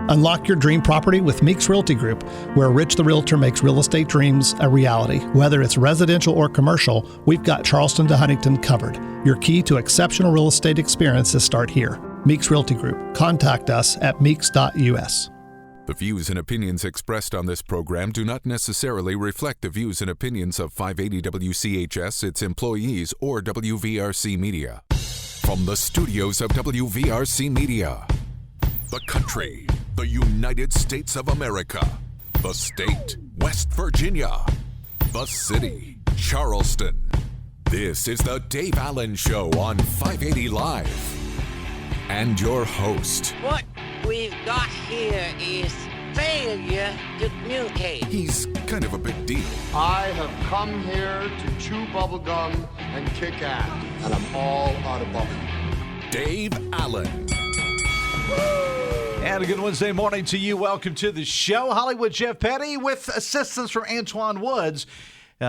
Unlock your dream property with Meeks Realty Group, where Rich the Realtor makes real estate dreams a reality. Whether it's residential or commercial, we've got Charleston to Huntington covered. Your key to exceptional real estate experiences start here. Meeks Realty Group. Contact us at meeks.us. The views and opinions expressed on this program do not necessarily reflect the views and opinions of 580 WCHS, its employees, or WVRC Media. From the studios of WVRC Media, the country, the United States of America, the state, West Virginia, the city, Charleston. This is the Dave Allen Show on 580 Live. And your host. What we've got here is failure to communicate. He's kind of a big deal. I have come here to chew bubblegum and kick ass, and I'm all out of bubblegum. Dave Allen. And a good Wednesday morning to you. Welcome to the show. Hollywood Jeff Petty with assistance from Antoine Woods,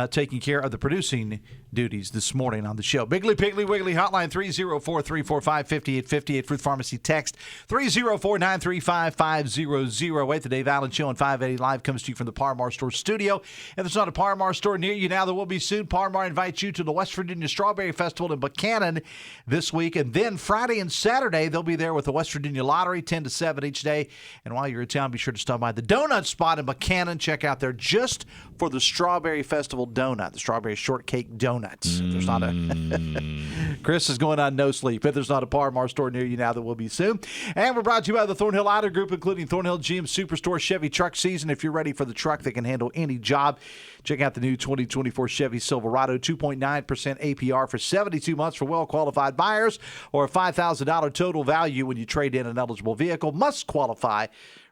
taking care of the producing duties this morning on the show. Biggly Piggly Wiggly hotline 304-345-5858. Fruit Pharmacy text 304-935-5008. The Dave Allen Show on 580 Live comes to you from the Par-Mar Store studio. If there's not a Par-Mar store near you now, there will be soon. Par-Mar invites you to the West Virginia Strawberry Festival in Buchanan this week. And then Friday and Saturday, they'll be there with the West Virginia Lottery, 10 to 7 each day. And while you're in town, be sure to stop by the donut spot in Buchanan. Check out there just for the Strawberry Festival donut, the Strawberry Shortcake Donut. If there's not a Chris is going on no sleep. If there's not a Par-Mar store near you now, there will be soon. And we're brought to you by the Thornhill Auto Group, including Thornhill GM Superstore Chevy truck season. If you're ready for the truck that can handle any job, check out the new 2024 Chevy Silverado, 2.9% APR for 72 months for well-qualified buyers, or a $5,000 total value when you trade in an eligible vehicle. Must qualify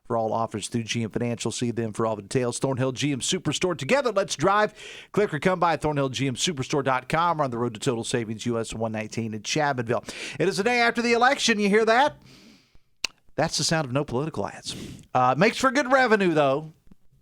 for all offers through GM Financial. See them for all the details. Thornhill GM Superstore. Together, let's drive. Click or come by ThornhillGMSuperstore.com or on the road to Total Savings US 119 in Chapmanville. It is the day after the election. You hear that? That's the sound of no political ads. Makes for good revenue, though,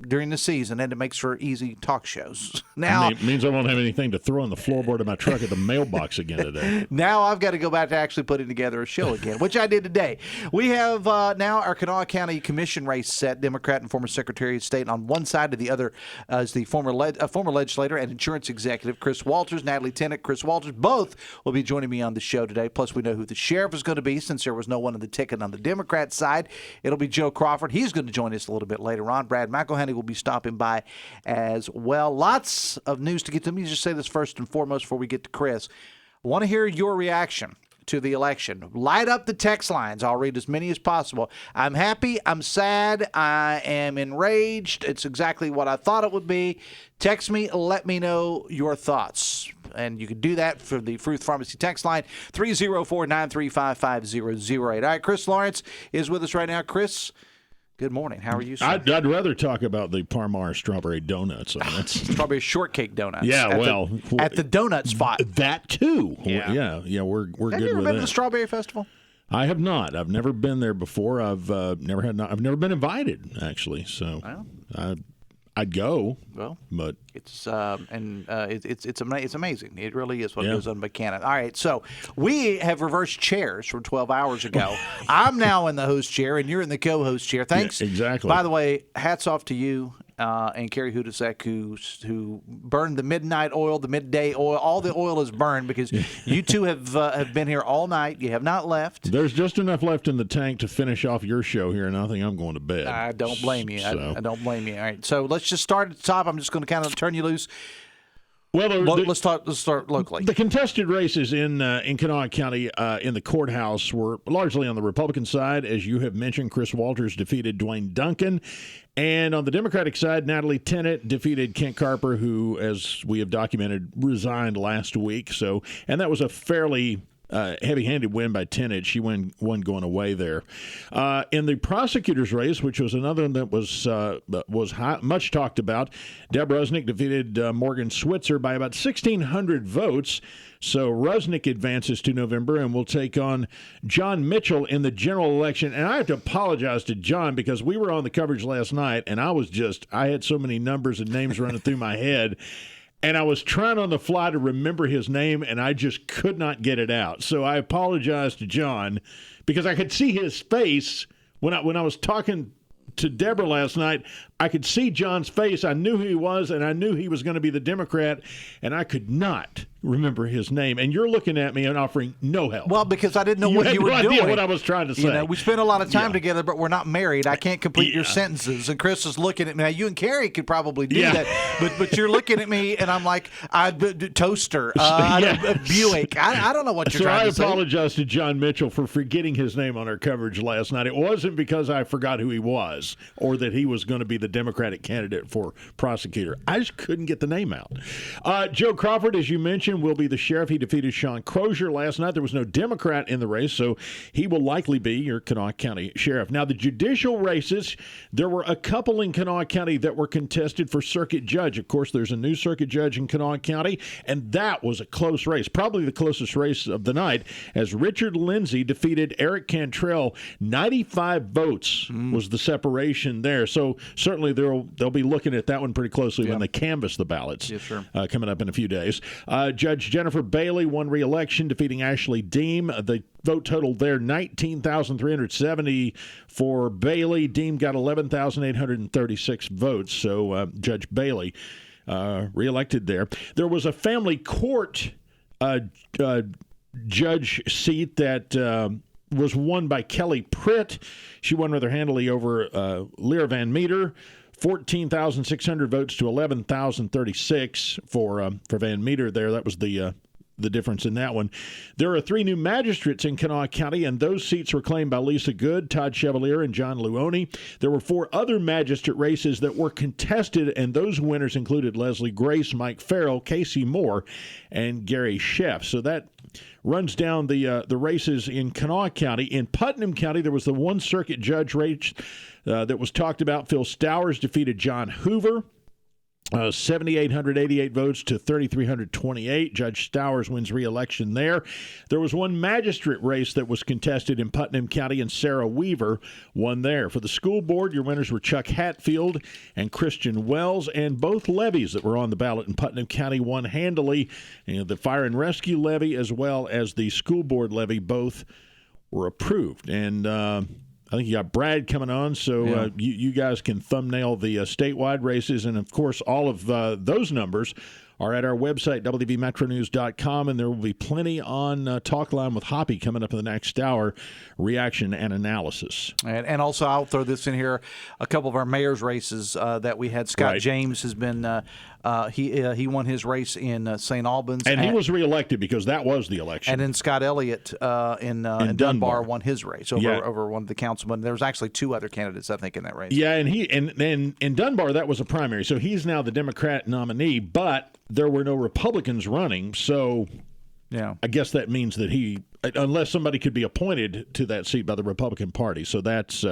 during the season, and it makes for easy talk shows. Now it means I won't have anything to throw on the floorboard of my truck at the mailbox again today. Now I've got to go back to actually putting together a show again, which I did today. We have now our Kanawha County Commission race set. Democrat and former Secretary of State on one side, to the other is the former legislator and insurance executive Chris Walters, Natalie Tennant, Chris Walters. Both will be joining me on the show today. Plus, we know who the sheriff is going to be, since there was no one on the ticket on the Democrat side. It'll be Joe Crawford. He's going to join us a little bit later on. Brad McElhinny will be stopping by as well. Lots of news to get to. Let me just say this first and foremost before we get to Chris. I want to hear your reaction to the election. Light up the text lines. I'll read as many as possible. I'm happy. I'm sad. I am enraged. It's exactly what I thought it would be. Text me. Let me know your thoughts. And you can do that for the Fruit Pharmacy text line, 304-935-5008. All right, Chris Lawrence is with us right now. Chris, good morning. How are you, sir? I'd rather talk about the Par-Mar strawberry donuts. Strawberry shortcake donuts. Yeah, at the donut spot. That too. Yeah, we're Have good with that. you ever been to the Strawberry Festival? I have not. I've never been there before. I've never been invited, actually. So I'd go. Well, but it's amazing. It really is what goes on in Buchanan. All right, so we have reversed chairs from 12 hours ago. I'm now in the host chair, and you're in the co-host chair. Thanks. Yeah, exactly. By the way, hats off to you and Carrie Hudasek, who burned the midnight oil, the midday oil. All the oil is burned because you two have been here all night. You have not left. There's just enough left in the tank to finish off your show here, and I think I'm going to bed. I don't blame you. So. I don't blame you. All right, so let's just start at the top. I'm just going to kind of turn you loose. Well, let's start locally. The contested races in Kanawha County in the courthouse were largely on the Republican side. As you have mentioned, Chris Walters defeated Dwayne Duncan. And on the Democratic side, Natalie Tennant defeated Kent Carper, who, as we have documented, resigned last week. And that was a fairly heavy-handed win by Tennant. She won going away there. In the prosecutor's race, which was another one that was much talked about, Deb Rusnick defeated Morgan Switzer by about 1,600 votes. So Rusnick advances to November and will take on John Mitchell in the general election. And I have to apologize to John because we were on the coverage last night, and I had so many numbers and names running through my head. And I was trying on the fly to remember his name, and I just could not get it out. So I apologize to John because I could see his face when I was talking to Deborah last night, I could see John's face. I knew who he was, and I knew he was going to be the Democrat, and I could not remember his name. And you're looking at me and offering no help. Well, because I didn't know what you were doing. You had no idea what I was trying to say. You know, we spent a lot of time together, but we're not married. I can't complete your sentences. And Chris is looking at me. Now, you and Carrie could probably do that, but you're looking at me, and I'm like, toaster, Buick. I don't know what you're trying to say. So I apologize to John Mitchell for forgetting his name on our coverage last night. It wasn't because I forgot who he was or that he was going to be the Democratic candidate for prosecutor. I just couldn't get the name out. Joe Crawford, as you mentioned, will be the sheriff. He defeated Sean Crozier last night. There was no Democrat in the race, so he will likely be your Kanawha County sheriff. Now, the judicial races, there were a couple in Kanawha County that were contested for circuit judge. Of course, there's a new circuit judge in Kanawha County, and that was a close race, probably the closest race of the night, as Richard Lindsay defeated Eric Cantrell. 95 votes was the separation there. So certainly they'll be looking at that one pretty closely when they canvass the ballots coming up in a few days. Judge Jennifer Bailey won re-election, defeating Ashley Deem. The vote total there, 19,370 for Bailey. Deem got 11,836 votes, so Judge Bailey re-elected there. There was a family court judge seat that was won by Kelly Pritt. She won rather handily over Lyra Van Meter. 14,600 votes to 11,036 for Van Meter there. That was the difference in that one. There are 3 new magistrates in Kanawha County, and those seats were claimed by Lisa Good, Todd Chevalier, and John Luoni. There were 4 other magistrate races that were contested, and those winners included Leslie Grace, Mike Farrell, Casey Moore, and Gary Sheff. So that runs down the races in Kanawha County. In Putnam County, there was the one circuit judge race that was talked about. Phil Stowers defeated John Hoover. 7,888 votes to 3,328. Judge Stowers wins re-election there. There was one magistrate race that was contested in Putnam County, and Sarah Weaver won there. For the school board, your winners were Chuck Hatfield and Christian Wells, and both levies that were on the ballot in Putnam County won handily. And the fire and rescue levy as well as the school board levy both were approved. And I think you got Brad coming on, so you guys can thumbnail the statewide races. And, of course, all of those numbers are at our website, wvmetronews.com, and there will be plenty on Talkline with Hoppy coming up in the next hour, reaction and analysis. And also, I'll throw this in here, a couple of our mayor's races that we had. Scott James has been he won his race in St. Albans. And he was reelected because that was the election. And then Scott Elliott in Dunbar won his race over one of the councilmen. There was actually 2 other candidates, I think, in that race. Yeah, and in Dunbar, that was a primary. So he's now the Democrat nominee, but there were no Republicans running, so I guess that means that unless somebody could be appointed to that seat by the Republican Party. So that's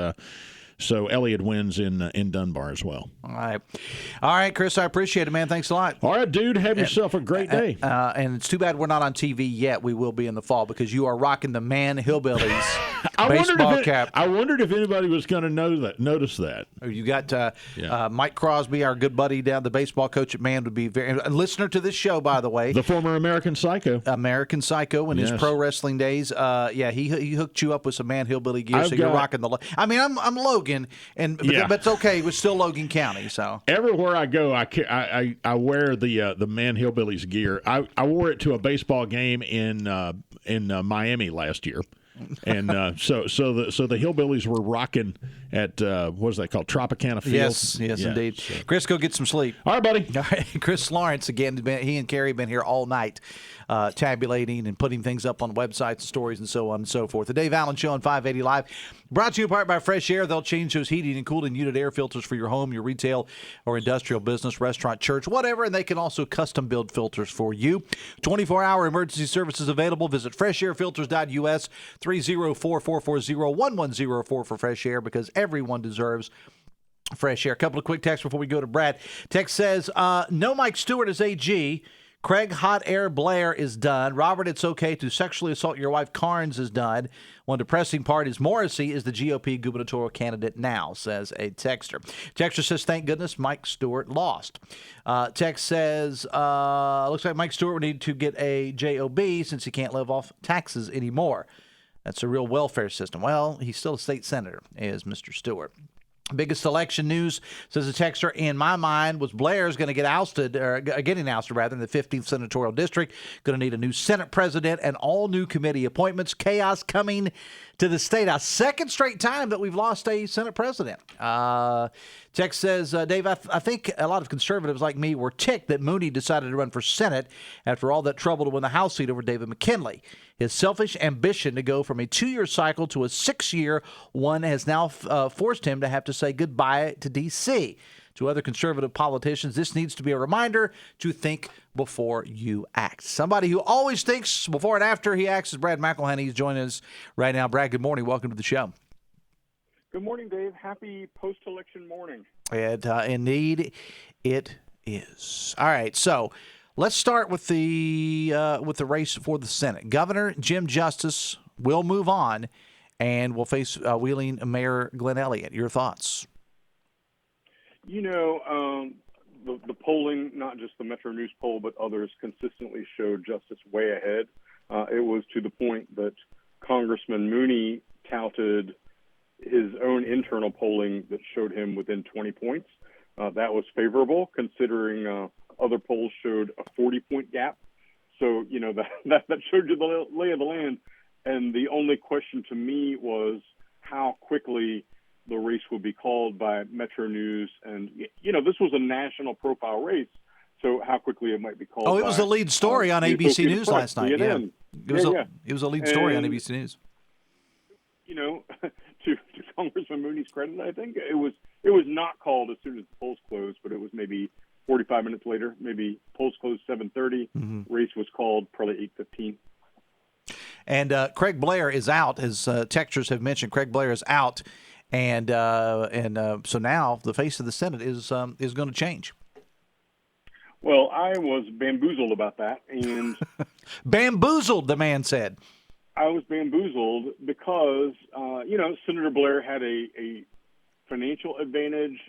so Elliott wins in Dunbar as well. All right, Chris, I appreciate it, man. Thanks a lot. All right, dude, have yourself a great day. And it's too bad we're not on TV yet. We will be in the fall because you are rocking the Man Hillbillies baseball cap. I wondered if anybody was going to notice that. You got Mike Crosby, our good buddy down, the baseball coach at Man, would be a listener to this show, by the way. The former American Psycho. American Psycho in his pro wrestling days. He hooked you up with some Man Hillbilly gear, you're rocking the. I mean, I'm Logan, but it's okay. We're still Logan County, so everywhere I go, I wear the Man Hillbillies gear. I wore it to a baseball game in Miami last year. And so the Hillbillies were rocking at what was that called, Tropicana Field? Yes, indeed. So. Chris, go get some sleep. All right, buddy. All right. Chris Lawrence again. He and Carrie have been here all night, tabulating and putting things up on websites and stories and so on and so forth. The Dave Allen Show on 580 Live, brought to you in part by Fresh Air. They'll change those heating and cooling unit air filters for your home, your retail or industrial business, restaurant, church, whatever. And they can also custom build filters for you. 24-hour emergency services available. Visit freshairfilters.us. 304-440-1104 for Fresh Air, because everyone deserves fresh air. A couple of quick texts before we go to Brad. Text says, no Mike Stewart is AG. Craig Hot Air Blair is done. Robert, it's okay to sexually assault your wife Carnes is done. One depressing part is Morrissey is the GOP gubernatorial candidate now, says a texter. Texter says, thank goodness Mike Stewart lost. Text says, looks like Mike Stewart would need to get a JOB since he can't live off taxes anymore. That's a real welfare system. Well, he's still a state senator, is Mr. Stewart. Biggest election news, says the texter, in my mind, was Blair's going to get ousted, or getting ousted rather, in the 15th senatorial district. Going to need a new Senate president and all new committee appointments. Chaos coming to the state. A second straight time that we've lost a Senate president. Text says, Dave, I think a lot of conservatives like me were ticked that Mooney decided to run for Senate after all that trouble to win the House seat over David McKinley. His selfish ambition to go from a 2-year cycle to a 6-year one has now forced him to have to say goodbye to D.C. To other conservative politicians, this needs to be a reminder to think before you act. Somebody who always thinks before and after he acts is Brad McElhinny. He's joining us right now. Brad, good morning. Welcome to the show. Good morning, Dave. Happy post-election morning. Indeed, it is. All right, so let's start with the race for the Senate. Governor Jim Justice will move on and will face Wheeling Mayor Glenn Elliott. Your thoughts? You know, the polling, not just the Metro News poll, but others consistently showed Justice way ahead. It was to the point that Congressman Mooney touted his own internal polling that showed him within 20 points. That was favorable, considering other polls showed a 40-point gap. So, you know, that showed you the lay of the land. And the only question to me was how quickly the race would be called by Metro News. And, you know, this was a national profile race, so how quickly it might be called. Oh, it was the lead story on ABC News last night. Yeah. It was a lead story on ABC News. You know, to Congressman Mooney's credit, I think it was not called as soon as the polls closed, but it was maybe 45 minutes later. Maybe polls closed 7:30. Mm-hmm. Race was called probably 8:15. And Craig Blair is out, as texters have mentioned. Craig Blair is out, and so now the face of the Senate is going to change. Well, I was bamboozled about that, and bamboozled, the man said. I was bamboozled because, you know, Senator Blair had a financial advantage,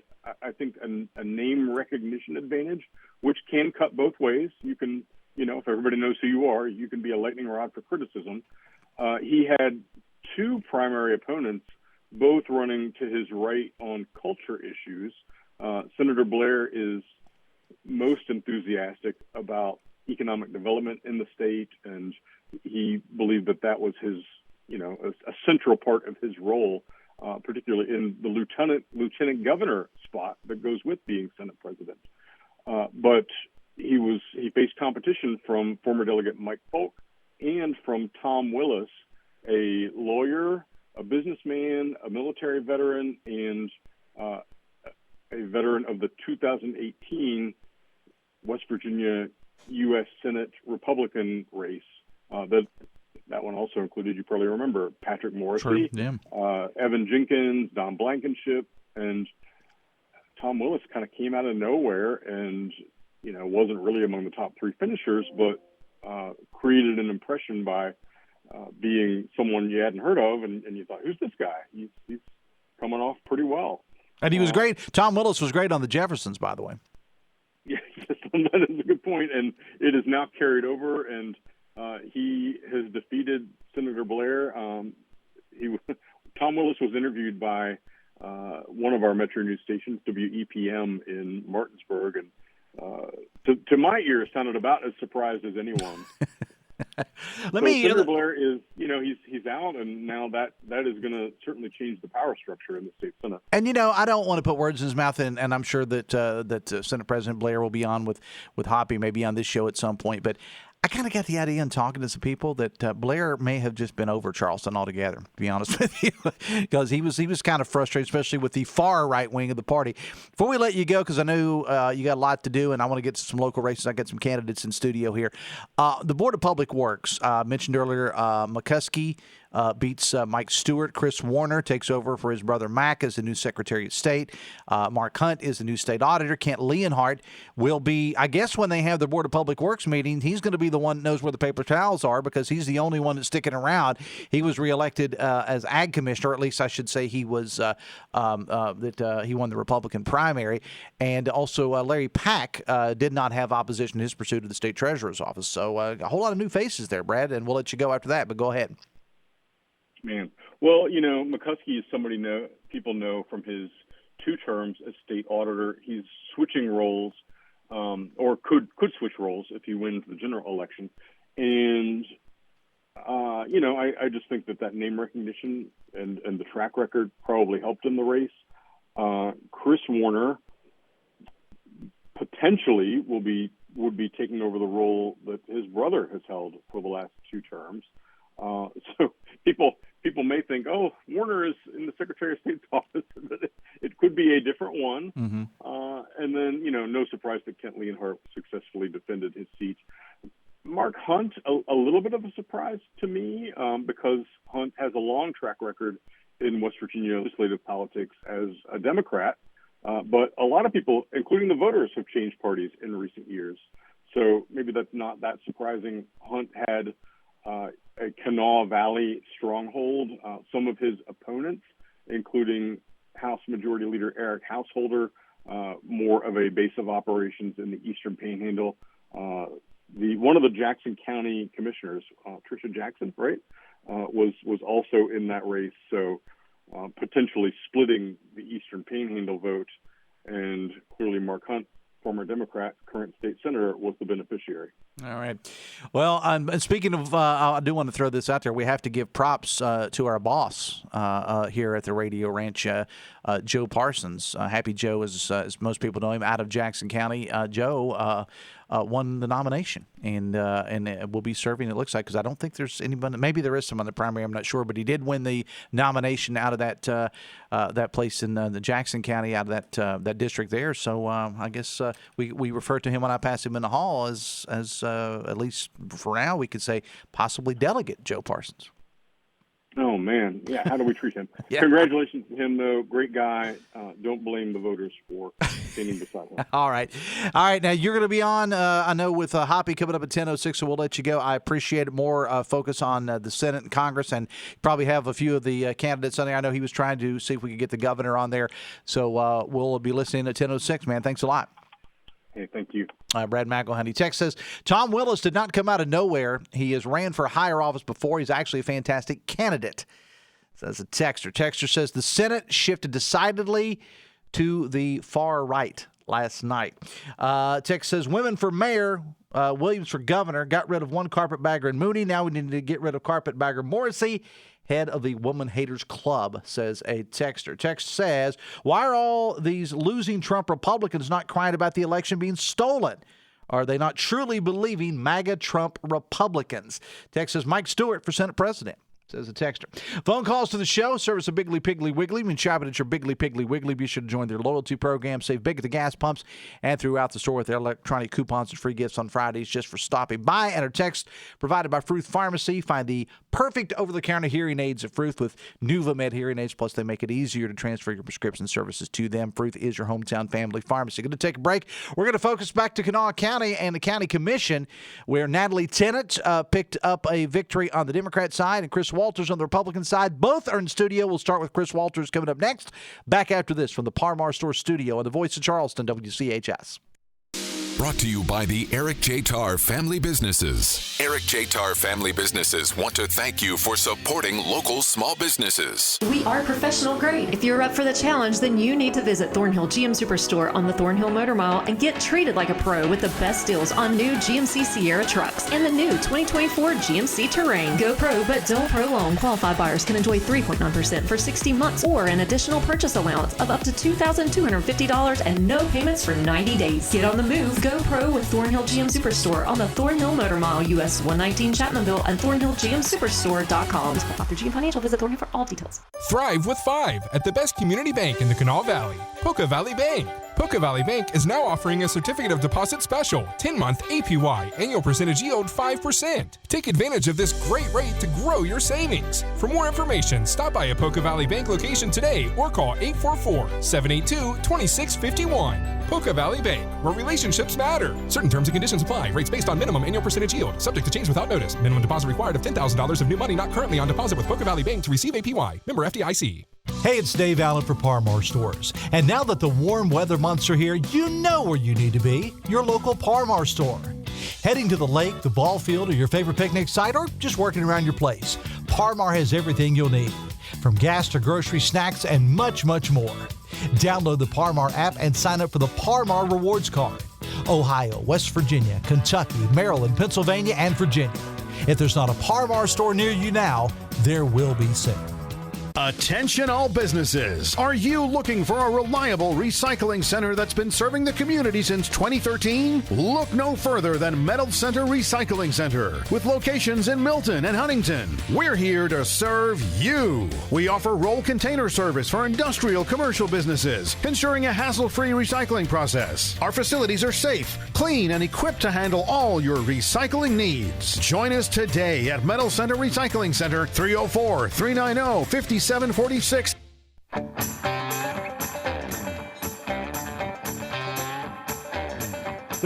I think a name recognition advantage, which can cut both ways. You can, you know, if everybody knows who you are, you can be a lightning rod for criticism. He had two primary opponents, both running to his right on culture issues. Senator Blair is most enthusiastic about economic development in the state, and he believed that was his, you know, a central part of his role, particularly in the lieutenant governor spot that goes with being Senate president. But he faced competition from former Delegate Mike Polk and from Tom Willis, a lawyer, a businessman, a military veteran, and a veteran of the 2018 West Virginia U.S. Senate Republican race. That one also included, you probably remember, Patrick Morrissey, Evan Jenkins, Don Blankenship, and Tom Willis kind of came out of nowhere and, you know, wasn't really among the top three finishers, but created an impression by being someone you hadn't heard of, and you thought, who's this guy? He's coming off pretty well. And he was great. Tom Willis was great on the Jeffersons, by the way. Yes, that is a good point, and it is now carried over, and he has defeated Senator Blair. Tom Willis was interviewed by one of our Metro News stations, WEPM in Martinsburg, and to my ear, sounded about as surprised as anyone. Senator Blair is, you know, he's out, and now that is going to certainly change the power structure in the state Senate. And, you know, I don't want to put words in his mouth, and I'm sure that Senate President Blair will be on with Hoppy, maybe on this show at some point, but I kind of got the idea in talking to some people that Blair may have just been over Charleston altogether, to be honest with you, because he was kind of frustrated, especially with the far right wing of the party. Before we let you go, because I know you got a lot to do, and I want to get to some local races. I got some candidates in studio here. The Board of Public Works, mentioned earlier, McCuskey beats Mike Stewart. Chris Warner takes over for his brother Mac as the new Secretary of State. Mark Hunt is the new state auditor. Kent Leonhardt will be, I guess, when they have the Board of Public Works meeting, he's going to be the one that knows where the paper towels are, because he's the only one that's sticking around. He was reelected as Ag Commissioner, or at least I should say he was he won the Republican primary. And also Larry Pack did not have opposition in his pursuit of the state treasurer's office. So a whole lot of new faces there, Brad, and we'll let you go after that, but go ahead. Man, well, McCuskey is somebody people know from his 2 terms as state auditor. He's switching roles, or could switch roles if he wins the general election. And, I just think that name recognition and the track record probably helped in the race. Chris Warner potentially would be taking over the role that his brother has held for the last 2 terms. So people may think, oh, Warner is in the Secretary of State's office, but it could be a different one. Mm-hmm. And then, no surprise that Kent Leonhardt successfully defended his seat. Mark Hunt, a little bit of a surprise to me, because Hunt has a long track record in West Virginia legislative politics as a Democrat. But a lot of people, including the voters, have changed parties in recent years. So maybe that's not that surprising. Hunt had a Kanawha Valley stronghold. Some of his opponents, including House Majority Leader Eric Householder, more of a base of operations in the Eastern Panhandle. One of the Jackson County commissioners, Tricia Jackson, right, was also in that race. So potentially splitting the Eastern Panhandle vote, and clearly Mark Hunt, former Democrat, current state senator, was the beneficiary. All right. Well, and speaking of, I do want to throw this out there. We have to give props to our boss here at the Radio Ranch, Joe Parsons. Happy Joe, as most people know him, out of Jackson County. Joe won the nomination, and will be serving, it looks like, because I don't think there's anybody. Maybe there is some on the primary, I'm not sure, but he did win the nomination out of that place in the Jackson County, out of that district there. So I guess we refer to him when I pass him in the hall as at least for now, we could say possibly Delegate Joe Parsons. Oh, man. Yeah, how do we treat him? Yeah. Congratulations to him, though. Great guy. Don't blame the voters for standing beside him. All right. Now, you're going to be on, I know, with Hoppy coming up at 10:06, so we'll let you go. I appreciate it. More focus on the Senate and Congress, and probably have a few of the candidates on there. I know he was trying to see if we could get the governor on there. So we'll be listening at 10:06, man. Thanks a lot. Hey, thank you. Brad McElhinny. Text says, Tom Willis did not come out of nowhere. He has ran for higher office before. He's actually a fantastic candidate, says a texter. Texter says, the Senate shifted decidedly to the far right last night. Text says, women for mayor, Williams for governor, got rid of one carpetbagger in Mooney. Now we need to get rid of carpetbagger Morrissey, head of the Woman Haters Club, says a texter. Text says, why are all these losing Trump Republicans not crying about the election being stolen? Are they not truly believing MAGA Trump Republicans? Text says, Mike Stewart for Senate President, says a texter. Phone calls to the show, service of Biggly Piggly Wiggly. When shopping at your Biggly Piggly Wiggly, be sure to join their loyalty program. Save big at the gas pumps and throughout the store with their electronic coupons and free gifts on Fridays just for stopping by. And our text provided by Fruth Pharmacy. Find the perfect over-the-counter hearing aids at Fruth with NuvaMed hearing aids. Plus, they make it easier to transfer your prescription services to them. Fruth is your hometown family pharmacy. Going to take a break. We're going to focus back to Kanawha County and the County Commission, where Natalie Tennant picked up a victory on the Democrat side and Chris Walters on the Republican side. Both are in studio. We'll start with Chris Walters coming up next. Back after this from the Parmar Store studio on the Voice of Charleston, WCHS. Brought to you by the Eric J. Tarr Family Businesses. Eric J. Tarr Family Businesses want to thank you for supporting local small businesses. We are professional grade. If you're up for the challenge, then you need to visit Thornhill GM Superstore on the Thornhill Motor Mile and get treated like a pro with the best deals on new GMC Sierra trucks and the new 2024 GMC Terrain. Go pro, but don't prolong. Qualified buyers can enjoy 3.9% for 60 months or an additional purchase allowance of up to $2,250 and no payments for 90 days. Get on the move. Go pro with Thornhill GM Superstore on the Thornhill Motor Mile, US 119 Chapmanville, and ThornhillGMSuperstore.com. After GM Financial, visit Thornhill for all details. Thrive with 5 at the best community bank in the Kanawha Valley, Poca Valley Bank. Poca Valley Bank is now offering a certificate of deposit special, 10-month APY, annual percentage yield 5%. Take advantage of this great rate to grow your savings. For more information, stop by a Poca Valley Bank location today or call 844-782-2651. Poca Valley Bank, where relationships matter. Certain terms and conditions apply. Rates based on minimum annual percentage yield. Subject to change without notice. Minimum deposit required of $10,000 of new money not currently on deposit with Poca Valley Bank to receive APY. Member FDIC. Hey, it's Dave Allen for Parmar Stores. And now that the warm weather months are here, you know where you need to be. Your local Parmar store. Heading to the lake, the ball field, or your favorite picnic site, or just working around your place. Par-Mar has everything you'll need, from gas to grocery, snacks, and much, much more. Download the Par-Mar app and sign up for the Par-Mar Rewards Card. Ohio, West Virginia, Kentucky, Maryland, Pennsylvania, and Virginia. If there's not a Par-Mar store near you now, there will be soon. Attention all businesses. Are you looking for a reliable recycling center that's been serving the community since 2013? Look no further than Metal Center Recycling Center. With locations in Milton and Huntington, we're here to serve you. We offer roll container service for industrial commercial businesses, ensuring a hassle-free recycling process. Our facilities are safe, clean, and equipped to handle all your recycling needs. Join us today at Metal Center Recycling Center, 304-390-5746. The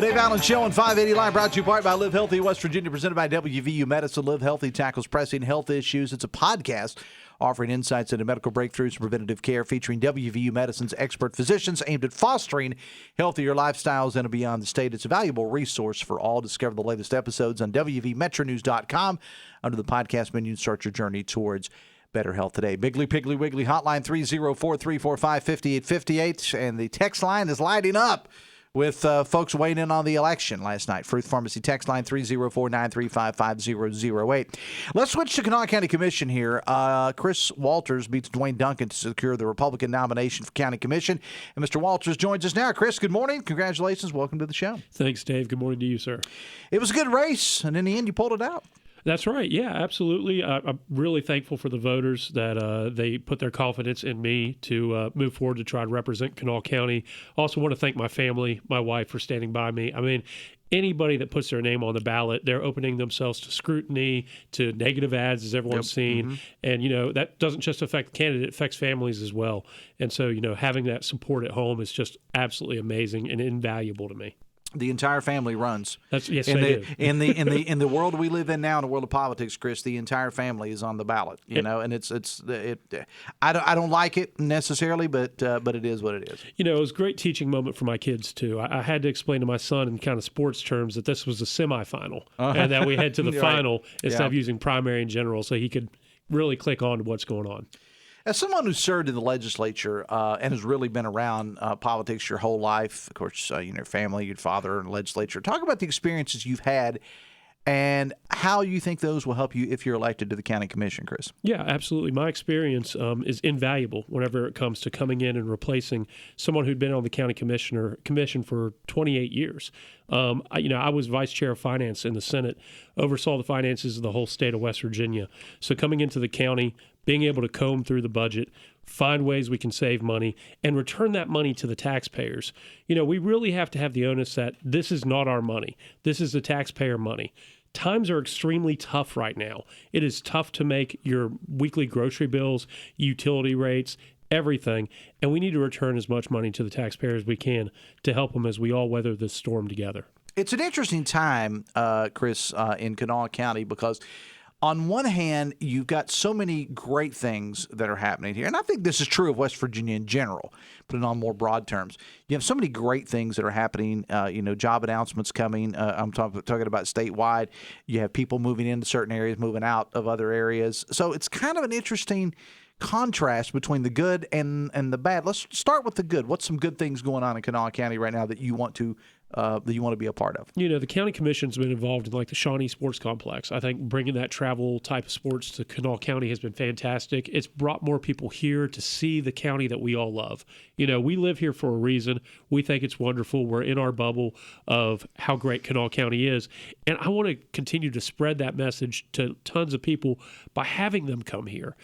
Dave Allen Show on 580 Live, brought to you by Live Healthy West Virginia, presented by WVU Medicine. Live Healthy tackles pressing health issues. It's a podcast offering insights into medical breakthroughs and preventative care, featuring WVU Medicine's expert physicians aimed at fostering healthier lifestyles in and beyond the state. It's a valuable resource for all. Discover the latest episodes on WVMetronews.com. Under the podcast menu, start your journey towards better health today. Bigly Piggly Wiggly hotline 304-345-5858, and the text line is lighting up with folks weighing in on the election last night. Fruth Pharmacy text line 304-935-5008. Let's switch to Kanawha County Commission here. Chris Walters beats Dwayne Duncan to secure the Republican nomination for County Commission, and Mr. Walters joins us now. Chris, good morning. Congratulations. Welcome to the show. Thanks, Dave. Good morning to you, sir. It was a good race, and in the end, you pulled it out. That's right. Yeah, absolutely. I'm really thankful for the voters that they put their confidence in me to move forward to try to represent Kanawha County. Also want to thank my family, my wife, for standing by me. I mean, anybody that puts their name on the ballot, they're opening themselves to scrutiny, to negative ads, as everyone's seen. Mm-hmm. And, that doesn't just affect the candidate, it affects families as well. And so, having that support at home is just absolutely amazing and invaluable to me. The entire family runs. Yes, they do. In the world we live in now, in the world of politics, Chris, the entire family is on the ballot. And I don't like it necessarily, but it is what it is. It was a great teaching moment for my kids too. I had to explain to my son in kind of sports terms that this was a semifinal, and that we head to the final instead of using primary and general, so he could really click on to what's going on. As someone who's served in the legislature and has really been around politics your whole life, of course, your family, your father in the legislature, talk about the experiences you've had and how you think those will help you if you're elected to the county commission, Chris. Yeah, absolutely. My experience is invaluable whenever it comes to coming in and replacing someone who'd been on the county commission for 28 years. I was vice chair of finance in the Senate, oversaw the finances of the whole state of West Virginia. So coming into the county, being able to comb through the budget, find ways we can save money, and return that money to the taxpayers. We really have to have the onus that this is not our money. This is the taxpayer money. Times are extremely tough right now. It is tough to make your weekly grocery bills, utility rates, everything, and we need to return as much money to the taxpayers as we can to help them as we all weather this storm together. It's an interesting time, Chris, in Kanawha County, because on one hand, you've got so many great things that are happening here. And I think this is true of West Virginia in general, but in on more broad terms. You have so many great things that are happening, job announcements coming. I'm talking about statewide. You have people moving into certain areas, moving out of other areas. So it's kind of an interesting contrast between the good and the bad. Let's start with the good. What's some good things going on in Kanawha County right now that you want to be a part of? The county commission's been involved in like the Shawnee Sports Complex. I think bringing that travel type of sports to Kanawha County has been fantastic. It's brought more people here to see the county that we all love. We live here for a reason. We think it's wonderful. We're in our bubble of how great Kanawha County is. And I want to continue to spread that message to tons of people by having them come here.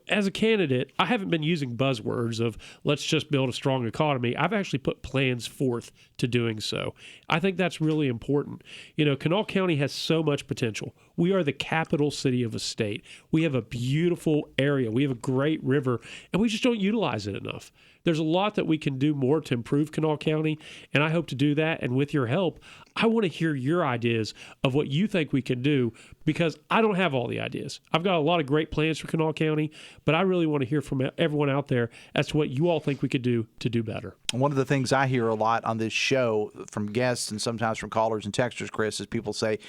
As a candidate, I haven't been using buzzwords of let's just build a strong economy. I've actually put plans forth to doing so. I think that's really important. Kanawha County has so much potential. We are the capital city of a state. We have a beautiful area. We have a great river, and we just don't utilize it enough. There's a lot that we can do more to improve Kanawha County, and I hope to do that. And with your help, I want to hear your ideas of what you think we can do, because I don't have all the ideas. I've got a lot of great plans for Kanawha County, but I really want to hear from everyone out there as to what you all think we could do to do better. One of the things I hear a lot on this show from guests and sometimes from callers and texters, Chris, is people say,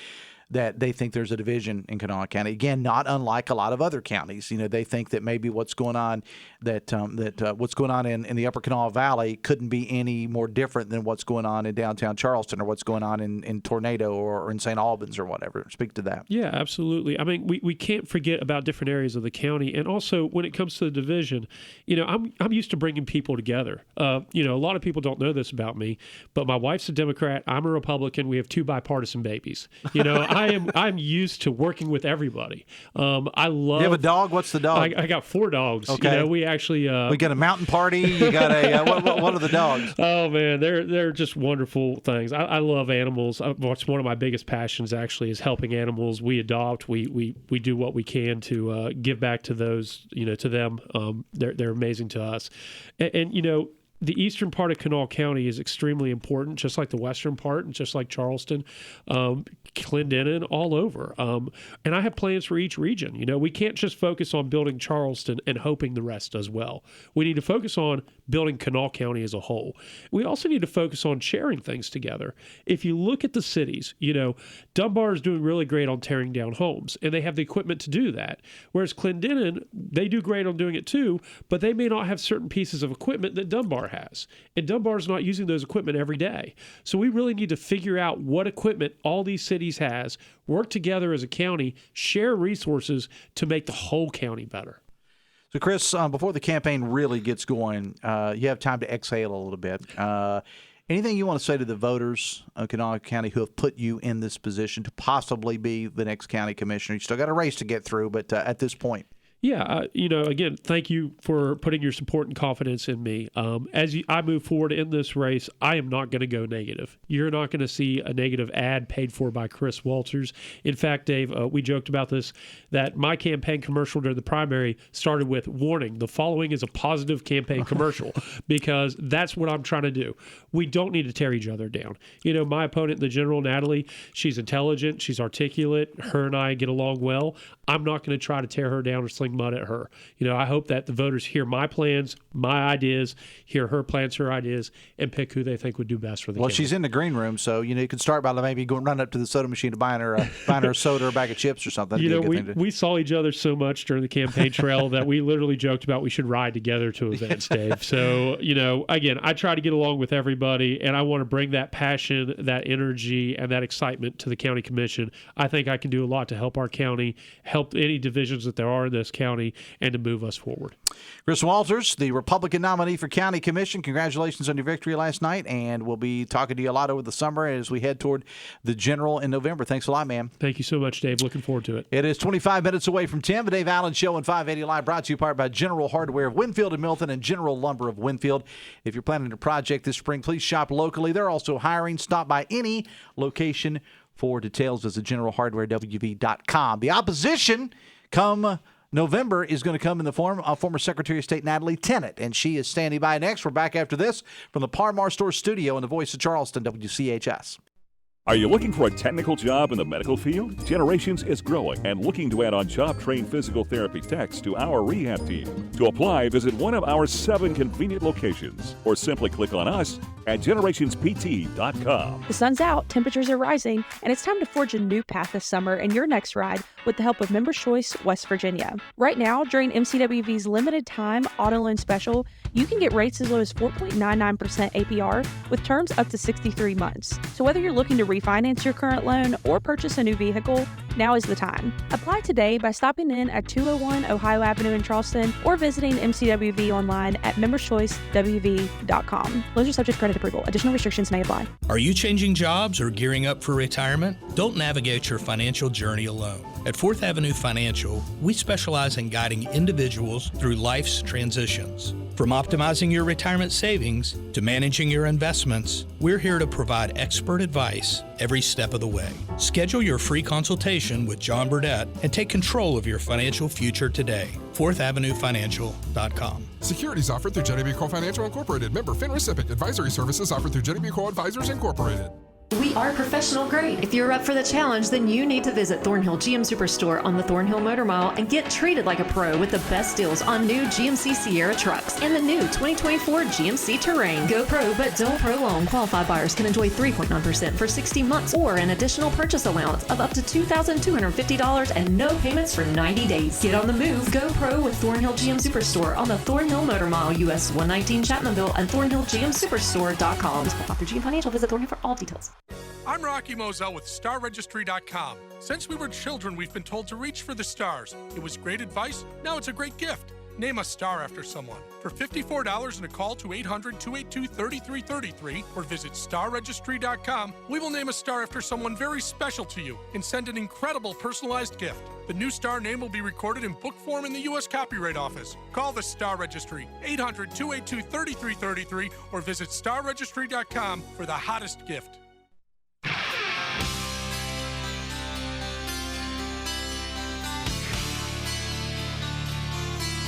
that they think there's a division in Kanawha County. Again, not unlike a lot of other counties. They think that maybe what's going on what's going on in the Upper Kanawha Valley couldn't be any more different than what's going on in downtown Charleston or what's going on in Tornado or in St. Albans or whatever. Speak to that. Yeah, absolutely. I mean, we can't forget about different areas of the county, and also when it comes to the division, I'm used to bringing people together. A lot of people don't know this about me, but my wife's a Democrat. I'm a Republican. We have 2 bipartisan babies. I'm used to working with everybody. I love. You have a dog? What's the dog? I got 4 dogs. Okay. We actually we got a mountain party. You got a what are the dogs? Oh man, they're just wonderful things. I love animals. What's one of my biggest passions actually is helping animals. We adopt. We do what we can to give back to those to them. They're amazing to us, and the eastern part of Kanawha County is extremely important, just like the western part and just like Charleston, Clendenin, all over. And I have plans for each region. We can't just focus on building Charleston and hoping the rest does well. We need to focus on building Kanawha County as a whole. We also need to focus on sharing things together. If you look at the cities, Dunbar is doing really great on tearing down homes, and they have the equipment to do that. Whereas Clendenin, they do great on doing it too, but they may not have certain pieces of equipment that Dunbar has. And Dunbar's not using those equipment every day. So we really need to figure out what equipment all these cities has, work together as a county, share resources to make the whole county better. So, Chris, before the campaign really gets going, you have time to exhale a little bit. Anything you want to say to the voters of Kanawha County who have put you in this position to possibly be the next county commissioner? You still got a race to get through, but at this point. Yeah, again, thank you for putting your support and confidence in me. I move forward in this race, I am not going to go negative. You're not going to see a negative ad paid for by Chris Walters. In fact, Dave, we joked about this, that my campaign commercial during the primary started with, warning, the following is a positive campaign commercial, because that's what I'm trying to do. We don't need to tear each other down. My opponent, the general, Natalie, she's intelligent, she's articulate, her and I get along well. I'm not going to try to tear her down or sling mud at her. I hope that the voters hear my plans, my ideas, hear her plans, her ideas, and pick who they think would do best for the Well, county. she's in the green room, so you can start by maybe going run up to the soda machine to buying her a soda or a bag of chips or something. We saw each other so much during the campaign trail that we literally joked about we should ride together to events, Dave. So, again, I try to get along with everybody, and I want to bring that passion, that energy, and that excitement to the county commission. I think I can do a lot to help our county, help any divisions that there are in this county, and to move us forward. Chris Walters, the Republican nominee for county commission, congratulations on your victory last night, and we'll be talking to you a lot over the summer as we head toward the general in November. Thanks a lot, man. Thank you so much, Dave. Looking forward to it. It is 25 minutes away from 10. The Dave Allen Show on 580 Live, brought to you in part by General Hardware of Winfield and Milton and General Lumber of Winfield. If you're planning a project this spring, please shop locally. They're also hiring. Stop by any location for details. Visit generalhardwarewv.com. The opposition come November is going to come in the form of former Secretary of State Natalie Tennant, and she is standing by next. We're back after this from the Parmar Store Studio in the Voice of Charleston, WCHS. Are you looking for a technical job in the medical field? Generations is growing and looking to add on job-trained physical therapy techs to our rehab team. To apply, visit one of our 7 convenient locations or simply click on us at generationspt.com. The sun's out, temperatures are rising, and it's time to forge a new path this summer in your next ride with the help of Members Choice West Virginia. Right now, during MCWV's limited time auto loan special, you can get rates as low as 4.99% APR with terms up to 63 months. So whether you're looking to refinance your current loan or purchase a new vehicle, now is the time. Apply today by stopping in at 201 Ohio Avenue in Charleston or visiting MCWV online at memberschoicewv.com. Loans are subject to credit approval. Additional restrictions may apply. Are you changing jobs or gearing up for retirement? Don't navigate your financial journey alone. At 4th Avenue Financial, we specialize in guiding individuals through life's transitions. From optimizing your retirement savings to managing your investments, we're here to provide expert advice every step of the way. Schedule your free consultation with John Burdett and take control of your financial future today. 4thavenuefinancial.com. Securities offered through Jenny B. Cole Financial Incorporated. Member FINRA SIPC. Advisory services offered through Jenny B. Cole Advisors Incorporated. We are professional grade. If you're up for the challenge, then you need to visit Thornhill GM Superstore on the Thornhill Motor Mile and get treated like a pro with the best deals on new GMC Sierra trucks and the new 2024 GMC Terrain. Go pro, but don't prolong. Qualified buyers can enjoy 3.9% for 60 months or an additional purchase allowance of up to $2,250 and no payments for 90 days. Get on the move. Go pro with Thornhill GM Superstore on the Thornhill Motor Mile, US 119 Chapmanville, and ThornhillGMSuperstore.com. Through GM Financial. Visit Thornhill for all details. I'm Rocky Moselle with StarRegistry.com. Since we were children, we've been told to reach for the stars. It was great advice. Now it's a great gift. Name a star after someone. For $54 and a call to 800-282-3333 or visit StarRegistry.com, we will name a star after someone very special to you and send an incredible personalized gift. The new star name will be recorded in book form in the U.S. Copyright Office. Call the Star Registry, 800-282-3333 or visit StarRegistry.com for the hottest gift.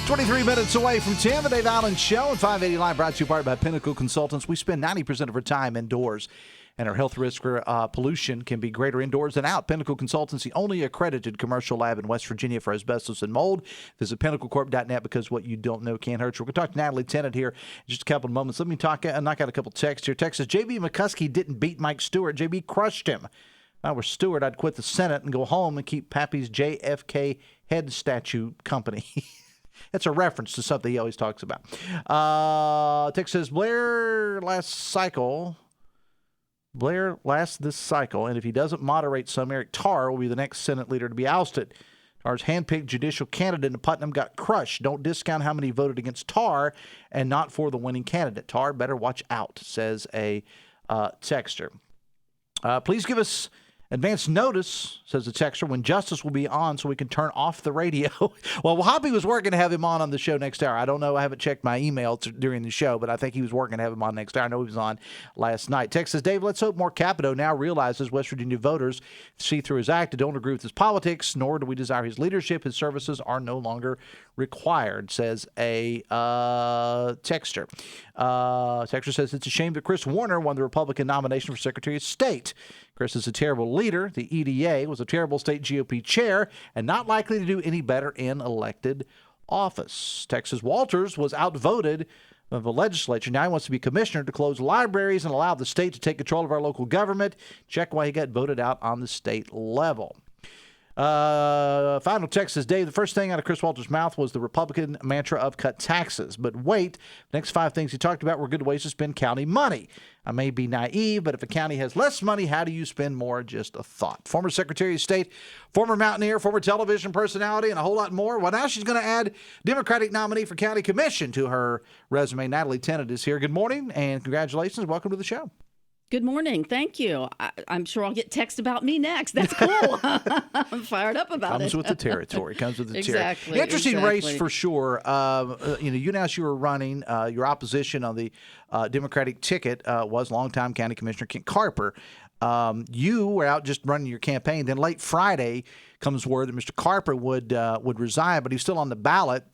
23 minutes away from 10, the Dave Allen Show, and 580 Live brought to you by Pinnacle Consultants. We spend 90% of our time indoors, and our health risk for pollution can be greater indoors than out. Pinnacle Consultants, the only accredited commercial lab in West Virginia for asbestos and mold. Visit pinnaclecorp.net because what you don't know can't hurt you. We're going to talk to Natalie Tennant here in just a couple of moments. Let me knock out a couple texts here. Text says, J.B. McCuskey didn't beat Mike Stewart. J.B. crushed him. If I were Stewart, I'd quit the Senate and go home and keep Pappy's JFK head statue company. It's a reference to something he always talks about. Text says, Blair lasts this cycle, and if he doesn't moderate some, Eric Tarr will be the next Senate leader to be ousted. Tarr's handpicked judicial candidate in Putnam got crushed. Don't discount how many voted against Tarr and not for the winning candidate. Tarr better watch out, says a texter. Please give us advance notice, says the texter, when Justice will be on so we can turn off the radio. Well, Hoppy was working to have him on the show next hour. I don't know. I haven't checked my email during the show, but I think he was working to have him on next hour. I know he was on last night. Text says, Dave, let's hope more Capito now realizes West Virginia voters see through his act and don't agree with his politics, nor do we desire his leadership. His services are no longer required, says a texter. Texter says, it's a shame that Chris Warner won the Republican nomination for Secretary of State. Chris is a terrible leader. The EDA was a terrible state GOP chair and not likely to do any better in elected office. Texas Walters was outvoted of the legislature. Now he wants to be commissioner to close libraries and allow the state to take control of our local government. Check why he got voted out on the state level. Final text says, Dave, the first thing out of Chris Walters' mouth was the Republican mantra of cut taxes. But wait, the next 5 things he talked about were good ways to spend county money. I may be naive, but if a county has less money, how do you spend more? Just a thought. Former Secretary of State, former Mountaineer, former television personality, and a whole lot more. Well, now she's going to add Democratic nominee for County Commission to her resume. Natalie Tennant is here. Good morning and congratulations. Welcome to the show. Good morning. Thank you. I'm sure I'll get text about me next. That's cool. I'm fired up about it. Comes with the territory. Exactly. Interesting race for sure. You announced you were running. Your opposition on the Democratic ticket was longtime County Commissioner Kent Carper. You were out just running your campaign. Then late Friday comes word that Mr. Carper would resign, but he's still on the ballot.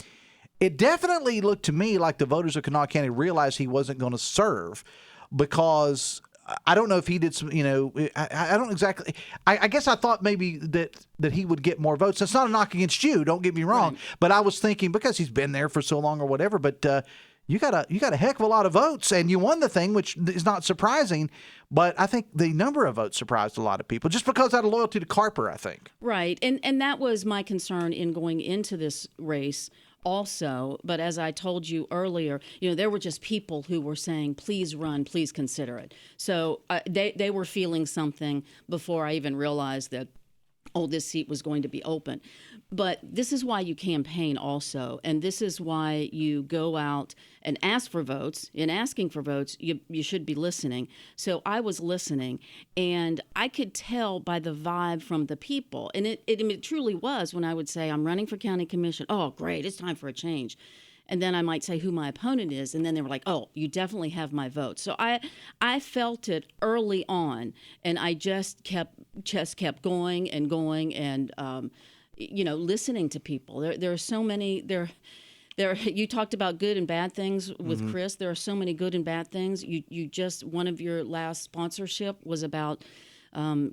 It definitely looked to me like the voters of Kanawha County realized he wasn't going to serve because I don't know if he did some, I don't exactly. I guess I thought maybe that he would get more votes. It's not a knock against you. Don't get me wrong. Right. But I was thinking because he's been there for so long or whatever. But you got a heck of a lot of votes, and you won the thing, which is not surprising. But I think the number of votes surprised a lot of people just because out of loyalty to Carper, I think. Right, and that was my concern in going into this race. Also, but as I told you earlier, there were just people who were saying, please run, please consider it. So they were feeling something before I even realized that, this seat was going to be open. But this is why you campaign also, and this is why you go out and ask for votes. In asking for votes, you should be listening. So I was listening, and I could tell by the vibe from the people, and it truly was when I would say, I'm running for county commission. Oh, great, it's time for a change. And then I might say who my opponent is, and then they were like, oh, you definitely have my vote. So I felt it early on, and I just kept going and listening to people. There are so many You talked about good and bad things with Chris. There are so many good and bad things. You just, one of your last sponsorship was about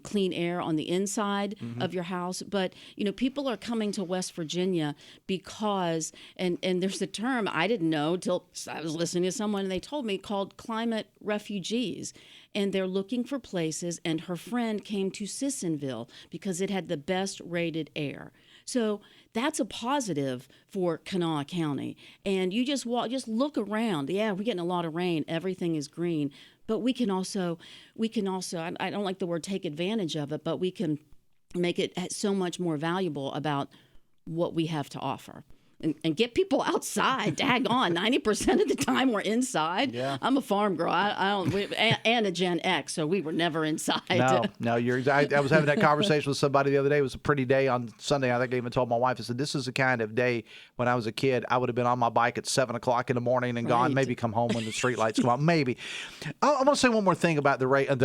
clean air on the inside of your house. But, people are coming to West Virginia because, and there's a term I didn't know till I was listening to someone and they told me, called climate refugees. And they're looking for places, and her friend came to Sissonville because it had the best rated air. So that's a positive for Kanawha County. And you just look around. Yeah, we're getting a lot of rain. Everything is green. But we can also, I don't like the word take advantage of it, but we can make it so much more valuable about what we have to offer. And get people outside. Daggone, 90% of the time we're inside. Yeah. I'm a farm girl. And a Gen X, so we were never inside. No, I was having that conversation with somebody the other day. It was a pretty day on Sunday. I think I even told my wife, I said, this is the kind of day when I was a kid, I would have been on my bike at 7 o'clock in the morning and gone, maybe come home when the street lights come on, maybe. I want to say one more thing about this race, and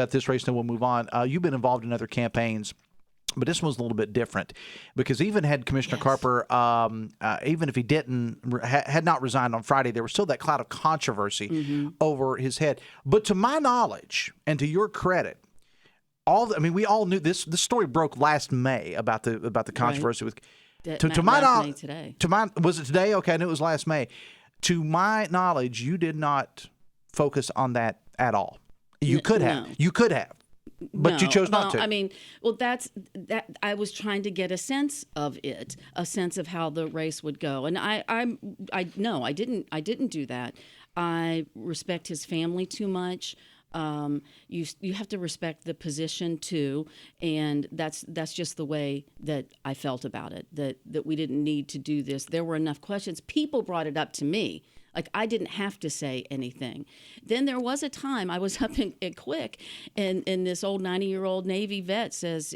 then we'll move on. You've been involved in other campaigns. But this one's a little bit different because even had Commissioner Carper, even if he had not resigned on Friday, there was still that cloud of controversy over his head. But to my knowledge and to your credit, we all knew this. This story broke last May about the controversy with. To my knowledge, was it today? Okay, I knew it was last May. To my knowledge, you did not focus on that at all. You could have. You could have. But you chose not to. That's that. I was trying to get a sense of it, a sense of how the race would go, and I didn't do that. I respect his family too much. You have to respect the position too, and that's just the way that I felt about it. That we didn't need to do this. There were enough questions. People brought it up to me. Like, I didn't have to say anything. Then there was a time I was up at Quick, and this old 90-year-old Navy vet says,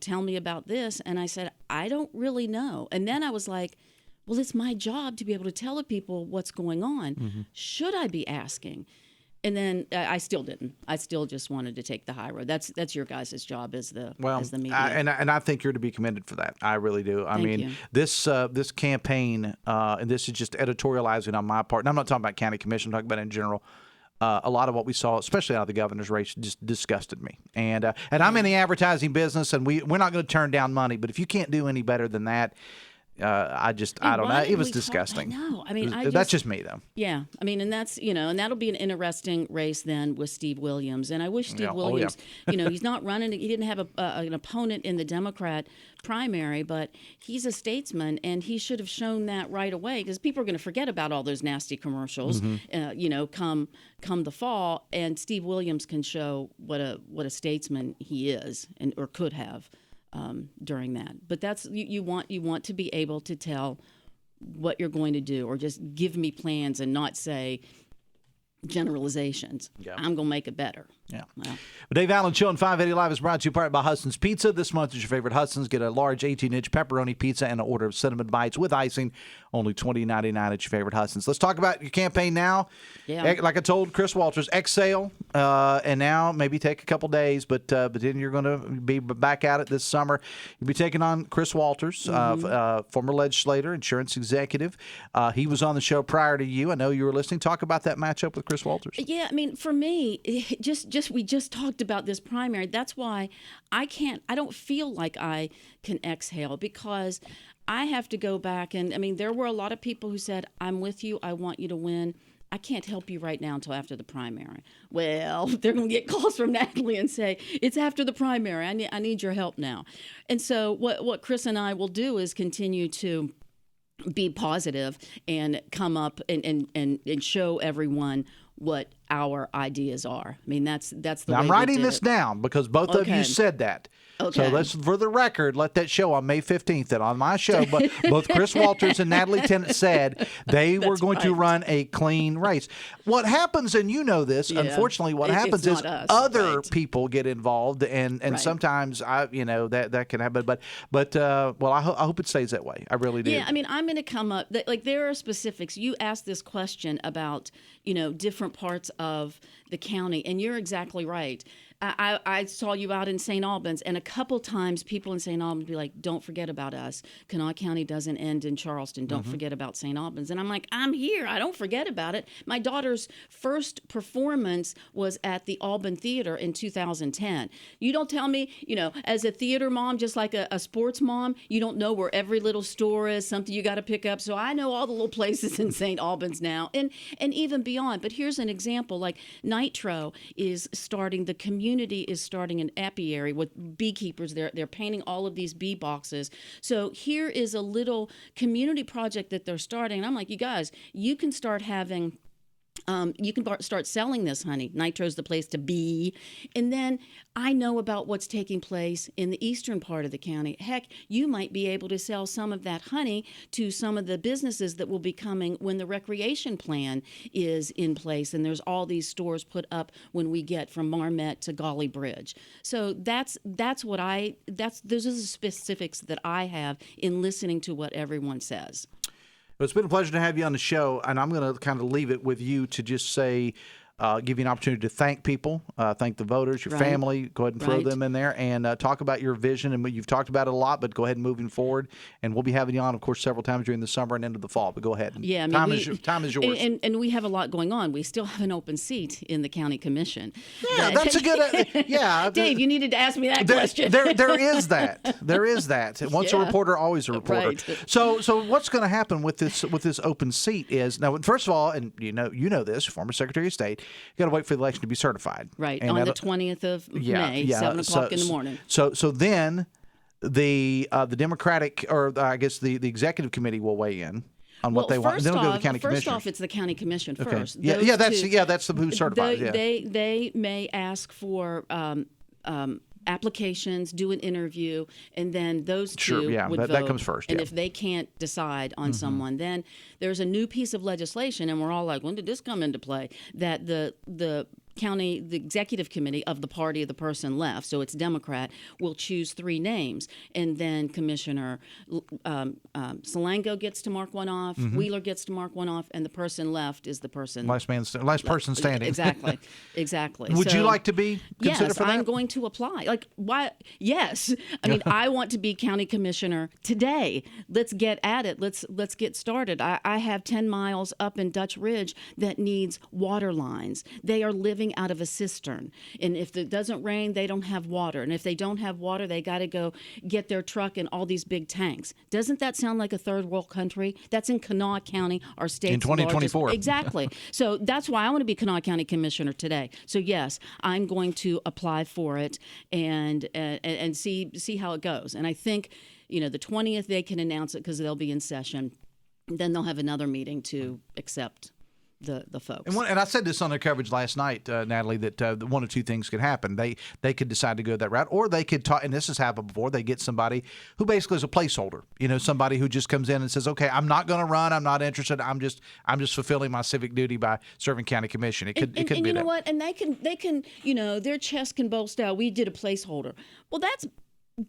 tell me about this. And I said, I don't really know. And then I was like, well, it's my job to be able to tell the people what's going on. Should I be asking? And then I still didn't. I still just wanted to take the high road. That's your guys' job as the media. And I think you're to be commended for that. I really do. Thank you. This campaign, and this is just editorializing on my part. And I'm not talking about county commission. I'm talking about in general. A lot of what we saw, especially out of the governor's race, just disgusted me. And I'm in the advertising business, and we're not going to turn down money. But if you can't do any better than that. I don't know. It was disgusting. I know. That's just me, though. Yeah. And that's, and that'll be an interesting race then with Steve Williams. And I wish Steve Williams, he's not running. He didn't have an opponent in the Democrat primary, but he's a statesman, and he should have shown that right away because people are going to forget about all those nasty commercials, come the fall. And Steve Williams can show what a statesman he is or could have. During that, but that's you want to be able to tell what you're going to do, or just give me plans and not say generalizations. Yeah. I'm going to make it better. Yeah. Well. Dave Allen Show on 580 Live is brought to you part by Hudson's Pizza. This month is your favorite Hudson's. Get a large 18-inch pepperoni pizza and an order of cinnamon bites with icing. Only $20.99 at your favorite Hudson's. Let's talk about your campaign now. Yeah. Like I told Chris Walters, exhale, and now maybe take a couple days, but then you're going to be back at it this summer. You'll be taking on Chris Walters, former legislator, insurance executive. He was on the show prior to you. I know you were listening. Talk about that matchup with Chris Walters. Yeah, for me, we just talked about this primary. That's why I don't feel like I can exhale, because I have to go back and there were a lot of people who said, I'm with you, I want you to win. I can't help you right now until after the primary. Well, they're going to get calls from Natalie and say, it's after the primary. I need your help now. And so what Chris and I will do is continue to be positive and come up and show everyone what our ideas are. That's the way I'm writing this down because both of you said that. Okay. So let's, for the record, let that show on May 15th that on my show, but both Chris Walters and Natalie Tennant said they were going to run a clean race. What happens, and you know this, unfortunately, what happens is other people get involved, and sometimes that can happen. But I hope it stays that way. I really do. Yeah, I'm going to come up. There are specifics. You asked this question about different parts of the county, and you're exactly right. I saw you out in St. Albans, and a couple times people in St. Albans be like, don't forget about us. Kanawha County doesn't end in Charleston. Don't forget about St. Albans. And I'm like, I'm here. I don't forget about it. My daughter's first performance was at the Alban Theater in 2010. You don't tell me, as a theater mom, just like a sports mom, you don't know where every little store is, something you got to pick up. So I know all the little places in St. Albans now, and even beyond. But here's an example, like Nitro is starting, the community is starting an apiary with beekeepers. They're painting all of these bee boxes. So here is a little community project that they're starting. And I'm like, you guys, you can start having you can start selling this honey. Nitro's the place to be. And then I know about what's taking place in the eastern part of the county. Heck, you might be able to sell some of that honey to some of the businesses that will be coming when the recreation plan is in place. And there's all these stores put up when we get from Marmet to Golly Bridge. So those are the specifics that I have in listening to what everyone says. Well, it's been a pleasure to have you on the show, and I'm going to kind of leave it with you to just say, give you an opportunity to thank people, thank the voters, your family. Go ahead and throw them in there and talk about your vision. And you've talked about it a lot, but go ahead and moving forward. And we'll be having you on, of course, several times during the summer and into the fall. But go ahead. Yeah, time is yours. And we have a lot going on. We still have an open seat in the county commission. Yeah, that's a good. Yeah, Dave, you needed to ask me that question. There is that. There is that. Once a reporter, always a reporter. Right. So what's going to happen with this open seat is now. First of all, and you know this, former Secretary of State, you got to wait for the election to be certified. Right, and on the 20th of May, 7 o'clock in the morning. So then the Democratic, or I guess the executive committee will weigh in on what they want. Then we'll go to the county commission. First off, it's the county commission first. Yeah, that's who certifies. They may ask for applications, do an interview, and then those two would vote. That comes first. And if they can't decide on someone, then there's a new piece of legislation, and we're all like, when did this come into play? That the executive committee of the party of the person left, so it's Democrat, will choose 3 names, and then Commissioner Salango gets to mark one off, Wheeler gets to mark one off, and the person left is the person last person standing. Exactly. Would you like to be considered for that? I'm going to apply. Like, why? Yes. I mean, I want to be county commissioner today. Let's get at it. Let's get started. I have 10 miles up in Dutch Ridge that needs water lines. They are living out of a cistern, and if it doesn't rain, they don't have water, and if they don't have water, they got to go get their truck and all these big tanks. Doesn't that sound like a third world country? That's in Kanawha County, our state's in 2024. Largest. Exactly. So that's why I want to be Kanawha County Commissioner today. So yes, I'm going to apply for it and see how it goes. And I think the 20th they can announce it because they'll be in session. Then they'll have another meeting to accept the folks. And I said this on their coverage last night, Natalie, that one of two things could happen. They could decide to go that route, or they could talk, and this has happened before, they get somebody who basically is a placeholder. Somebody who just comes in and says, okay, I'm not going to run, I'm not interested, I'm just fulfilling my civic duty by serving county commission. It could be that. And you know what? And they can their chest can boast out, we did a placeholder. Well, that's